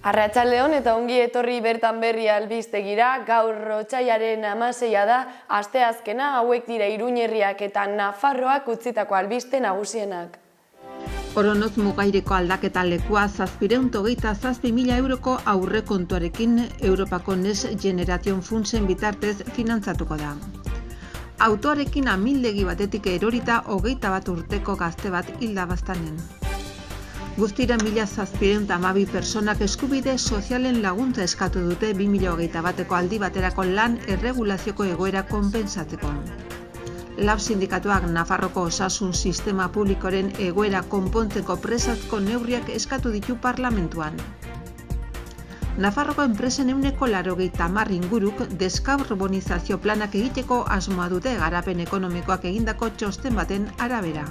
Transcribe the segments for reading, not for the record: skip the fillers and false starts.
Arratsaldeon eta ongi etorri bertan berri albistegira. Gaur otsailaren 16 da, asteazkena. Hauek dira Iruñerriak eta Nafarroak utzitako albiste nagusienak. Oronoz mugaireko aldaketa lekua 727.000 euroko aurrekontuarekin Europako Next Generation Funtsen bitartez finantzatuko da. Autoarekin amildegi batetik erorita 21 urteko gazte bat hilda baztanen. Guztira 1.712 personak eskubide sozialen laguntza eskatu dute 2021ko aldi baterako lan erregulazioko egoera konpentsatzeko. Lab sindikatuak Nafarroko osasun sistema publikoren egoera konpontzeko presazko neurriak eskatu ditu parlamentuan. Nafarroko enpresen 80% inguruk deskarbonizazio planak egiteko asmoa dute garapen ekonomikoak egindako txosten baten arabera.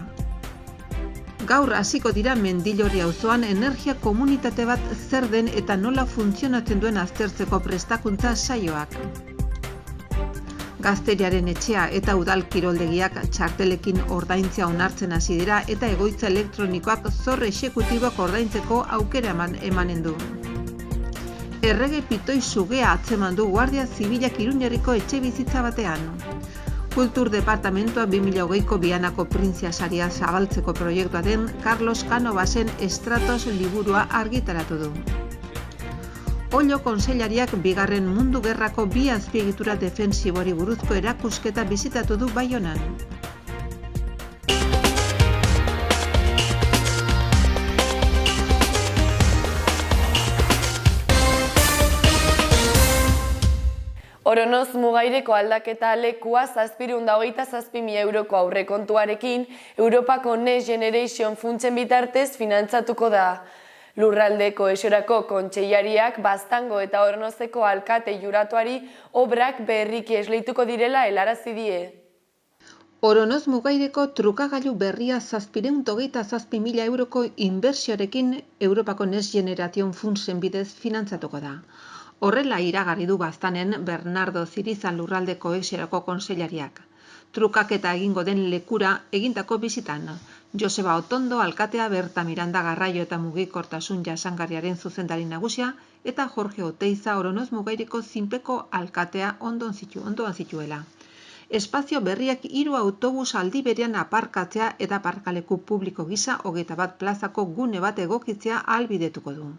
Gaur hasiko dira Mendillorri auzoan energia komunitate bat zer den eta nola funtzionatzen duen aztertzeko prestakuntza saioak. Gazteriaren etxea eta udal kiroldegiak txartelekin ordaintzea onartzen hasi dira eta egoitza elektronikoak zor exekutibok ordaintzeko aukera emanen du. Errege pitoi sugea atzeman du Guardia Zibilak Iruñerriko etxebizitza batean. Kultur Departamentua 2020ko Bianako Printzia saria zabaltzeko proiektua den Carlos Canovasen Estratos liburua argitaratu du. Ollo kontseilariak Bigarren Mundu Gerrako bi azpiegitura defensibori buruzko erakusketa bisitatu du Baionan. Oronoz mugaireko aldaketa lekua 727.000 euroko aurrekontuarekin Europako Next Generation Funtsen bitartez finantzatuko da. Lurraldeko esorako kontseilariak Baztango eta Oronozeko alkate juratuari obrak berriki esleituko direla helarazi die. Oronoz mugaireko trukagailu berria 727.000 euroko inbertsioarekin Europako Next Generation Funtsen bidez finantzatuko da. Horrela iragarri du Baztanen Bernardo Zirizan lurraldeko esorako kontseilariak. Trukaketa egingo den lekura egindako bizitan. Joseba Otondo alkatea, Berta Miranda Garraio eta mugikortasun jasangarriaren zuzendari nagusia eta Jorge Oteiza Oronoz mugaireko zinpeko alkatea ondoan zituela. Espazio berriak 3 autobus aldi berean aparkatzea eta aparkaleku publiko gisa 21 plazako gune bat egokitzea ahalbidetuko du.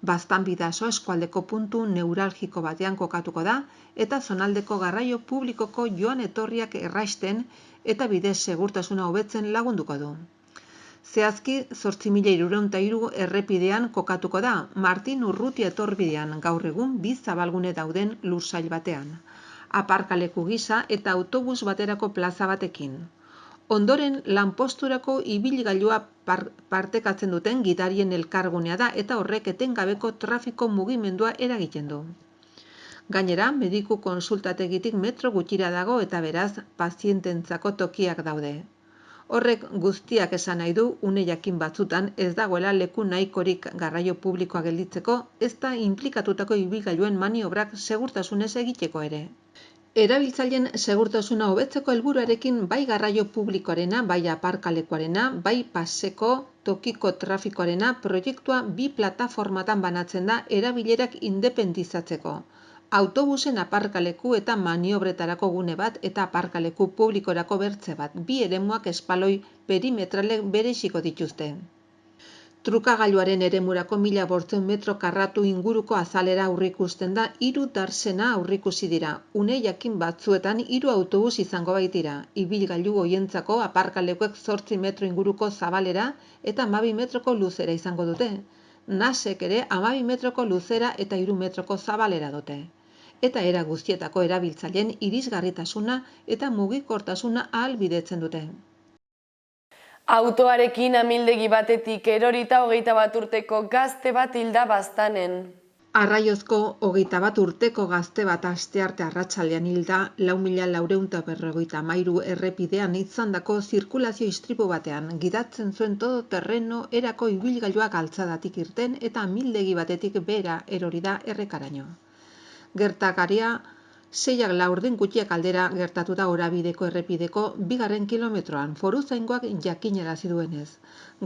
Baztan bidaso eskualdeko puntu neuralgiko batean kokatuko da eta zonaldeko garraio publikoko joan etorriak erraisten eta bidez segurtasuna hobetzen lagunduko du. Zehazki 8.303 errepidean kokatuko da, Martin Urrutia etorbidean gaur egun 2 zabalgune dauden lursail batean, aparkaleku gisa eta autobus baterako plaza batekin. Ondoren lanposturako ibilgailua partekatzen duten gidarien elkargunea da eta horrek etengabeko trafiko mugimendua eragiten du. Gainera, mediku konsultategitik metro gutxira dago eta beraz, paziententzako tokiak daude. Horrek guztiak esan nahi du une jakin batzutan ez dagoela leku nahikorik garraio publikoa gelditzeko, ez da inplikatutako ibilgailuen maniobrak segurtasunez egiteko ere. Erabiltzaileen segurtasuna hobetzeko helburuarekin bai garraio publikoarena, bai aparkalekuarena, bai paseko tokiko trafikoarena proiektua 2 plataformatan banatzen da erabilerak independizatzeko. Autobusen aparkaleku eta maniobretarako gune bat eta aparkaleku publikorako bertze bat, 2 eremuak espaloi perimetralek bereziko dituzte. Trukagailuaren eremurako 1.500 metro karratu inguruko azalera aurreikusten da 3 darsena aurreikusi dira. Une jakin batzuetan 3 autobus izango baitira. Ibilgailu hoientzako aparkalekuek 8 metro inguruko zabalera eta 12 metroko luzera izango dute. Nasek ere 12 metroko luzera eta 3 metroko zabalera dute. Eta era guztietako erabiltzaileen irisgarritasuna eta mugikortasuna ahalbidetzen dute. Autoarekin amildegi batetik erorita 21 urteko gazte bat hilda Baztanen. Arraiozko 21 urteko gazte bat astearte arratsaldean hilda 4.453 errepidean izandako zirkulazio istripu batean gidatzen zuen todoterreno erako ibilgailuak altzadatik irten eta amildegi batetik behera erori da errekaraino. Gertakaria 6 laurden gutxiak aldera gertatu da Orabideko errepideko 2. kilometroan, foruzaingoak jakinarazi duenez.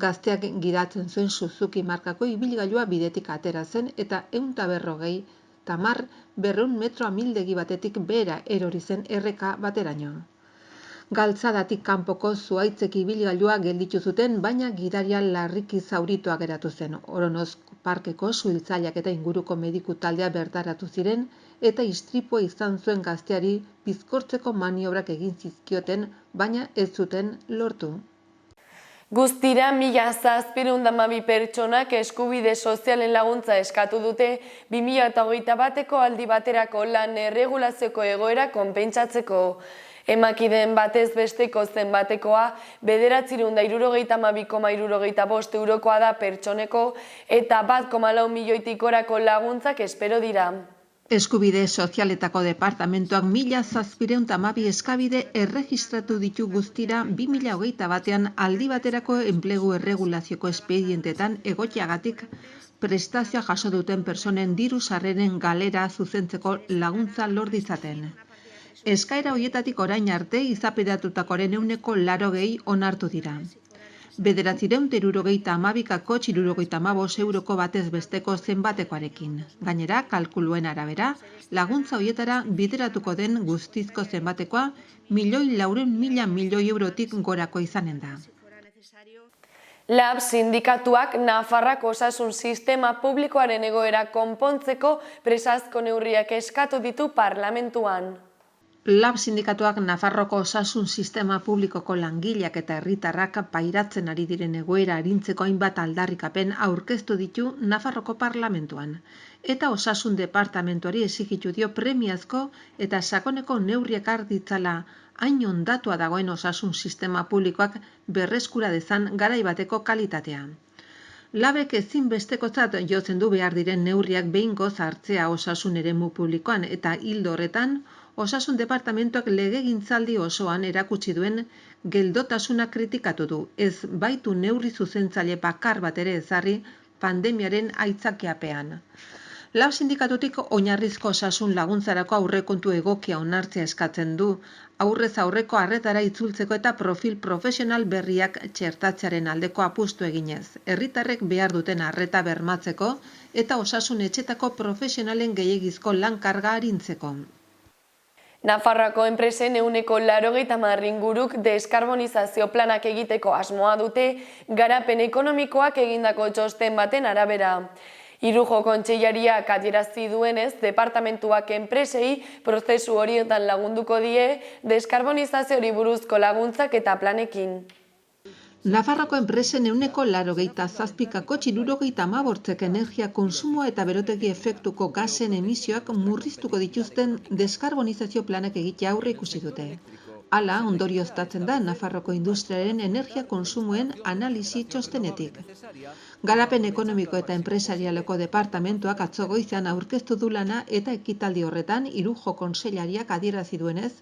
Gazteak gidatzen zuen Suzuki markako ibilgailua bidetik atera zen eta 150 tamar 200 metro amildegi batetik behera erori zen erreka bateraino. Galtzadatik kanpoko zuaitzek ibilgailua gelditu zuten, baina gidaria larriki zauritua geratu zen. Oronoz parkeko suhiltzaileak eta inguruko mediku taldea bertaratu ziren eta istripua izan zuen gazteari bizkortzeko maniobrak egin zizkioten, baina ez zuten lortu. Guztira 1.712 pertsonak eskubide sozialen laguntza eskatu dute 2021eko aldi baterako lan erregulazioko egoera konpentsatzeko. Emakideen batez besteko zenbatekoa 972,65 eurokoa da pertsoneko eta 1,4 milioitik gorako laguntzak espero dira. Eskubide Sozialetako Departamentuak 1.712 eskabide erregistratu ditu guztira 2021ean aldi baterako enplegu erregulazioko espedientetan egoteagatik prestazioa jaso duten pertsonen diru sarreren galera zuzentzeko laguntza lor ditzaten. Eskaera horietatik orain arte izapidatutakoaren 80% onartu dira. 972,75 euroko batez besteko zenbatekoarekin. Gainera, kalkuluen arabera, laguntza horietara bideratuko den guztizko zenbatekoa 1.400.000 milioi eurotik gorako izanen da. LAB sindikatuak Nafarroako osasun sistema publikoaren egoera konpontzeko presazko neurriak eskatu ditu parlamentuan. LAB sindikatuak Nafarroko osasun sistema publikoko langileak eta herritarrak pairatzen ari diren egoera arintzeko hainbat aldarrikapen aurkeztu ditu Nafarroko parlamentuan. Eta osasun departamentuari exigitu dio premiazko eta sakoneko neurriak har ditzala hain ondatua dagoen osasun sistema publikoak berreskura dezan garai bateko kalitatea. LABek ezinbestekotzat jotzen du behar diren neurriak behingoz hartzea osasun eremu publikoan eta ildo horretan, Osasun Departamentuak legegintzaldi osoan erakutsi duen geldotasuna kritikatu du, ez baitu neurri zuzentzaile bakar bat ere ezarri pandemiaren aitzakiapean. LAB sindikatutik oinarrizko osasun laguntzarako aurrekontu egokia onartzea eskatzen du, aurrez aurreko arretara itzultzeko eta profil profesional berriak txertatzearen aldeko apustu eginez, herritarrek behar duten arreta bermatzeko eta osasun etxetako profesionalen gehiegizko lan karga arintzeko. Nafarroako enpresen 80% inguruk deskarbonizazio planak egiteko asmoa dute garapen ekonomikoak egindako txosten baten arabera. Irujo kontseilariak adierazi duenez, departamentuak enpresei prozesu horietan lagunduko die deskarbonizazioari buruzko laguntzak eta planekin. Nafarroko enpresen 87,75 energia kontsumoa eta berotegi efektuko gasen emisioak murriztuko dituzten deskarbonizazio planak egitea aurre ikusi dute. Hala, ondorioztatzen da Nafarroko industriaren energia kontsumoen analisi txostenetik. Garapen ekonomiko eta enpresarialeko departamentuak atzo goizean aurkeztu du lana eta ekitaldi horretan Irujo kontseilariak adierazi duenez,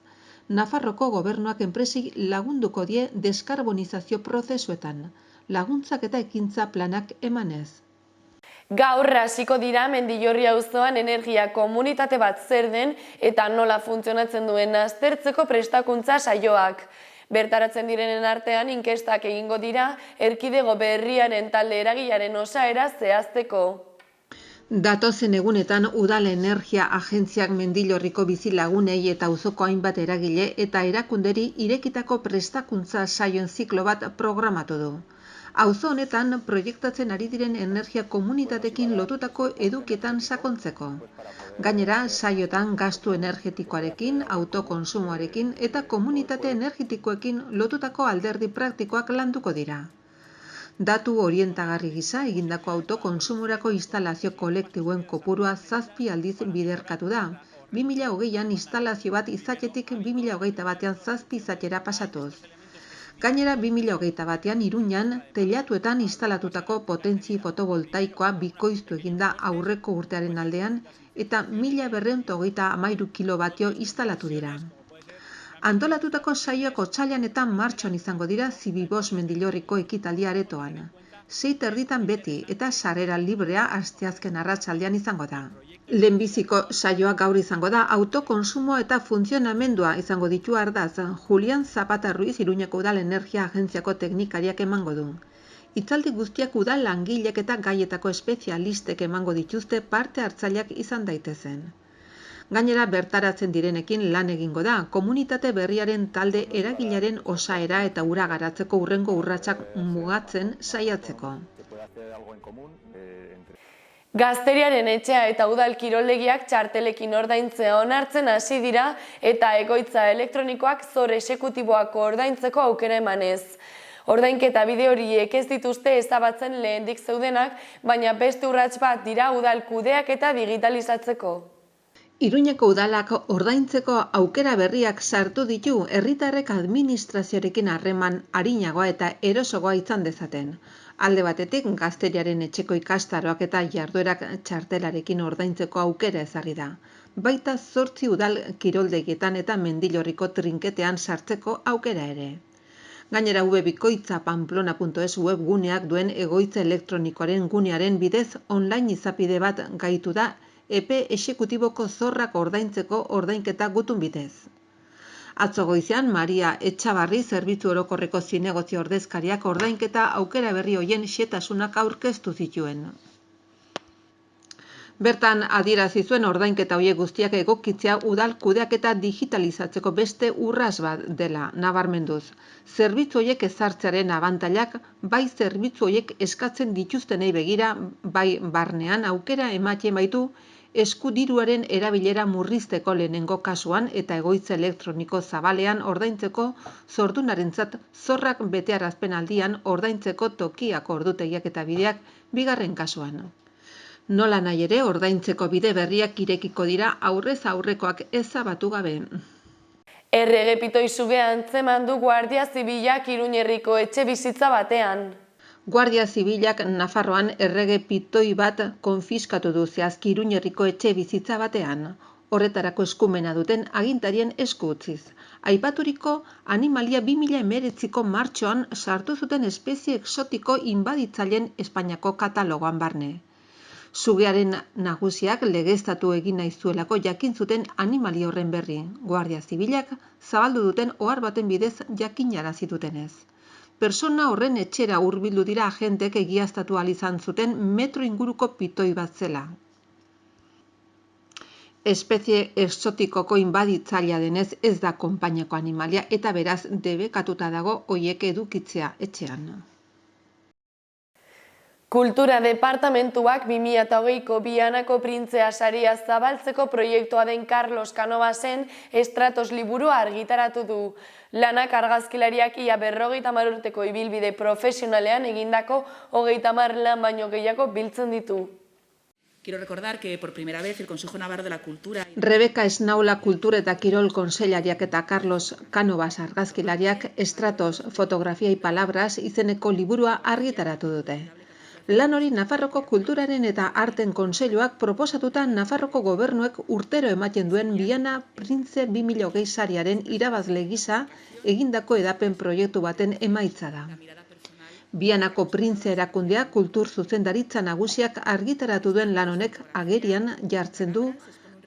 Nafarroko gobernuak enpresei lagunduko die deskarbonizazio prozesuetan, laguntzak eta ekintza planak emanez. Gaur hasiko dira Mendillorri auzoan energia komunitate bat zer den eta nola funtzionatzen duen aztertzeko prestakuntza saioak. Bertaratzen direnen artean inkestak egingo dira erkidego berriaren talde eragilearen osaera zehazteko. Datozen egunetan Udal Energia Agentziak Mendillorriko bizilagunei eta auzoko hainbat eragile eta erakunderi irekitako prestakuntza saioen ziklo bat programatu du. Auzo honetan proiektatzen ari diren energia komunitatekin lotutako edukietan sakontzeko. Gainera, saiotan gastu energetikoarekin, autokonsumoarekin eta komunitate energetikoekin lotutako alderdi praktikoak landuko dira. Datu orientagarri gisa egindako autokonsumorako instalazio kolektiboen kopurua 7 aldiz biderkatu da. 2020an instalazio bat izatetik 2021an 7 izatera pasatuz. Gainera 2021an Iruñan teilatuetan instalatutako potentzi fotovoltaikoa bikoiztu eginda aurreko urtearen aldean eta 1233 kilovatio instalatu dira. Antolatutako saioak otsailean eta martxoan izango dira Zibibos Mendillorriko ekitaldi aretoan. 6:30 beti eta sarrera librea asteazken arratsaldean izango da. Lehenbiziko saioa gaur izango da, autokonsumo eta funtzionamendua izango ditu ardatz. Julian Zapata Ruiz Iruñeko Udal Energia Agentziako teknikariak emango du. Hitzaldi guztiak udal langilek eta gaietako espezialistek emango dituzte parte hartzaileak izan daitezen. Gainera bertaratzen direnekin lan egingo da, komunitate berriaren talde eragilaren osaera eta ura garatzeko hurrengo urratsak mugatzen saiatzeko. Gazteriaren etxea eta udal kiroldegiak txartelekin ordaintzea onartzen hasi dira eta egoitza elektronikoak zor exekutiboak ordaintzeko aukera emanez. Ordainketa bide horiek ez dituzte ezabatzen lehendik zeudenak, baina beste urrats bat dira udal kudeak eta digitalizatzeko. Iruñeko udalak ordaintzeko aukera berriak sartu ditu herritarrek administrazioarekin harreman arinagoa eta erosoagoa izan dezaten. Alde batetik, gazteriaren etxeko ikastaroak eta jarduerak txartelarekin ordaintzeko aukera ezarri da. Baita 8 udal kiroldegietan eta Mendillorriko trinketean sartzeko aukera ere. Gainera webikoitza pamplona.es webguneak duen egoitza elektronikoaren gunearen bidez online izapide bat gaitu da epe exekutiboko zorrak ordaintzeko ordainketa gutun bidez. Atzo goizean Maria Etxabarri zerbitzu orokorreko zinegotzi ordezkariak ordainketa aukera berri hoien xehetasunak aurkeztu zituen. Bertan adierazi zuen ordainketa horiek guztiak egokitzea udal kudeaketa digitalizatzeko beste urrats bat dela nabarmenduz. Zerbitzu horiek ezartzearen abantailak bai zerbitzu horiek eskatzen dituztenei begira, bai barnean aukera ematen baitu eskudiruaren erabilera murrizteko lehenengo kasuan eta egoitza elektroniko zabalean ordaintzeko zordunarentzat zorrak betearazpen aldian ordaintzeko tokiak ordutegiak eta bideak bigarren kasuan. Nola nahi ere ordaintzeko bide berriak irekiko dira aurrez aurrekoak ezabatu gabe. Errege pitoi sugea antzeman du Guardia Zibilak Iruñerriko etxe bizitza batean. Guardia Zibilak Nafarroan errege pitoi bat konfiskatu du zehazki Iruñerriko etxe bizitza batean. Horretarako eskumena duten agintarien esku utziz. Aipaturiko animalia 2019ko martxoan sartu zuten espezie exotiko inbaditzaileen Espainiako katalogoan barne. Sugearen nagusiak legeztatu egin nahi zuelako jakin zuten animali horren berri. Guardia Zibilak zabaldu duten ohar baten bidez jakinarazi dutenez. Persona horren etxera hurbildu dira agentek egiaztatu ahal izan zuten metro inguruko pitoi bat zela. Espezie exotikoko inbaditzailea denez ez da konpainiako animalia eta beraz debekatuta dago hoiek edukitzea etxean. Kultura Departamentuak 2020ko Bianako Printzea saria zabaltzeko proiektua den Carlos Canovasen Estratos liburua argitaratu du. Lanak argazkilariak ia 50 urteko ibilbide profesionalean egindako 30 lan baino gehiago biltzen ditu. Quiero recordar que por primera vez el Consejo Navarro de la Cultura... Rebeka Esnaula Kultura eta Kirol Kontseilariak eta Carlos Canovas argazkilariak Estratos, fotografia y palabras izeneko liburua argitaratu dute. Lan hori Nafarroko Kulturaren eta Arten Kontseiluak proposatuta Nafarroko gobernuek urtero ematen duen Biana Printze 2020 sariaren irabazle gisa egindako edapen proiektu baten emaitza da. Bianako Printze erakundea kultur zuzendaritza nagusiak argitaratu duen lan honek agerian jartzen du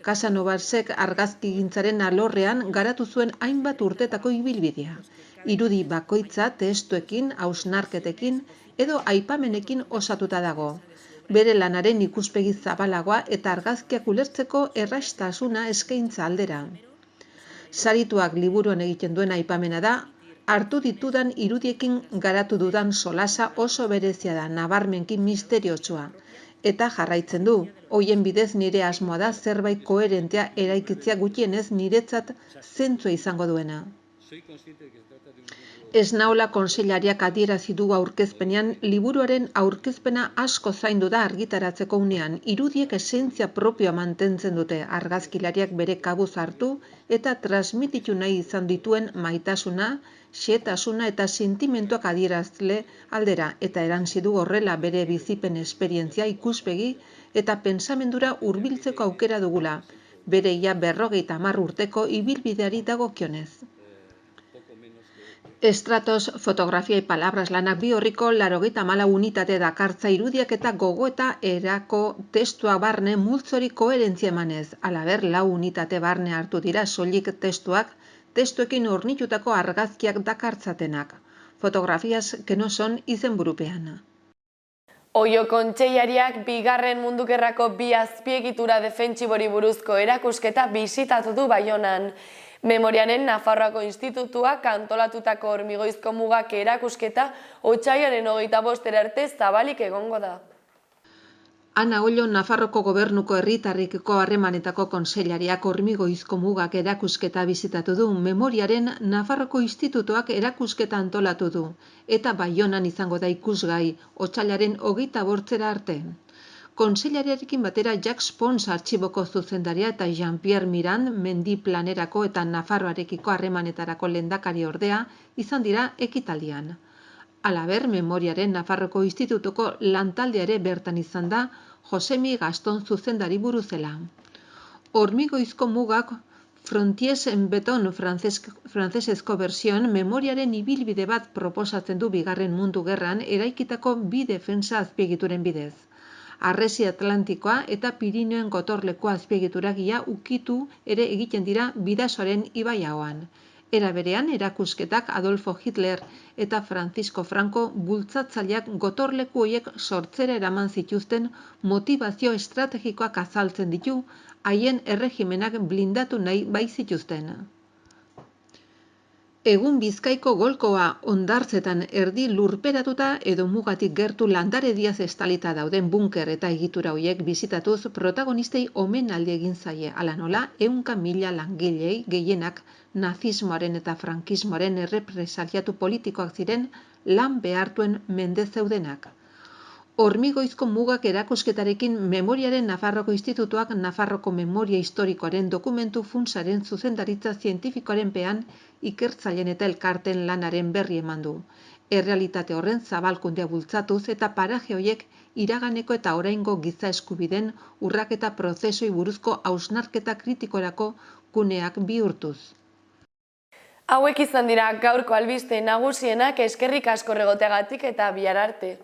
Casanovasek argazkigintzaren alorrean garatu zuen hainbat urtetako ibilbidea. Irudi bakoitza testuekin, hausnarketekin edo aipamenekin osatuta dago. Bere lanaren ikuspegi zabalagoa eta argazkiak ulertzeko errastasuna eskaintza aldera. Sarituak liburuan egiten duen aipamena da, hartu ditudan irudiekin garatu dudan solasa oso berezia da, nabarmenki misteriotsua. Eta jarraitzen du, hoien bidez nire asmoa da zerbait koherentea eraikitzea gutxienez niretzat zentzua izango duena. Esnaula kontseilariak adierazi du aurkezpenean liburuaren aurkezpena asko zaindu da argitaratzeko unean, irudiek esentzia propioa mantentzen dute argazkilariak bere kabuz hartu eta transmititu nahi izan dituen maitasuna, xehetasuna eta sentimentuak adierazle aldera eta erantsi du horrela bere bizipen esperientzia ikuspegi eta pentsamendura hurbiltzeko aukera dugula, bere ia 50 urteko ibilbideari dagokionez. Estratos, fotografia y palabras lanak bi horriko 94 unitate dakartza irudiak eta gogoeta erako testua barne multzori koherentzia emanez. Halaber, 4 unitate barne hartu dira soilik testuak, testuekin hornitutako argazkiak dakartzatenak. Fotografias que no son izenburupean. Oio kontseilariak bigarren mundu gerrako bi azpiegitura defentsibori buruzko erakusketa bisitatu du Baionan. Memoriaren Nafarroako Institutuak antolatutako hormigoizko mugak erakusketa otsailaren 25 arte zabalik egongo da. Ana Ollo Nafarroko Gobernuko Herritarrekiko Harremanetako Kontseilariak hormigoizko mugak erakusketa bisitatu du. Memoriaren Nafarroko Institutuak erakusketa antolatu du eta Baionan izango da ikusgai otsailaren 28 arte. Kontseilariarekin batera Jacques Pons artxiboko zuzendaria eta Jean-Pierre Mirand mendi planerako eta Nafarroarekiko harremanetarako lehendakari ordea izan dira ekitaldian. Halaber, Memoriaren Nafarroko Institutuko lantaldia ere bertan izan da Josemi Gaston zuzendari buruzela. Hormigoizko mugak Frontiers en Beton frantsesezko bertsioan memoriaren ibilbide bat proposatzen du bigarren mundu gerran eraikitako bi defensa azpiegituren bidez. Harresi Atlantikoa eta Pirinioen gotorleko azpiegituragia ukitu ere egiten dira Bidasoaren ibaiagoan. Era berean, erakusketak Adolfo Hitler eta Francisco Franco bultzatzaileak gotorleku horiek sortzera eraman zituzten motivazio estrategikoak azaltzen ditu, haien erregimenak blindatu nahi bai zituzten. Egun Bizkaiko golkoa hondartzetan erdi lurperatuta edo mugatik gertu landarediaz estalita dauden bunker eta egitura horiek bisitatuz protagonistei omenaldi egin zaie. Hala nola, 100.000 langilei gehienak nazismoaren eta frankismoaren errepresaliatu politikoak ziren lan behartuen mende zeudenak. Hormigoizko mugak erakusketarekin Memoriaren Nafarroko Institutuak Nafarroko Memoria Historikoaren dokumentu funtsaren zuzendaritza zientifikoaren pean ikertzaileen eta elkarten lanaren berri eman du. Errealitate horren zabalkundea bultzatuz eta paraje horiek iraganeko eta oraingo giza eskubideen urraketa prozesoi buruzko hausnarketa kritikorako guneak bihurtuz. Hauek izan dira gaurko albiste nagusienak, eskerrik asko egoteagatik eta bihar arte.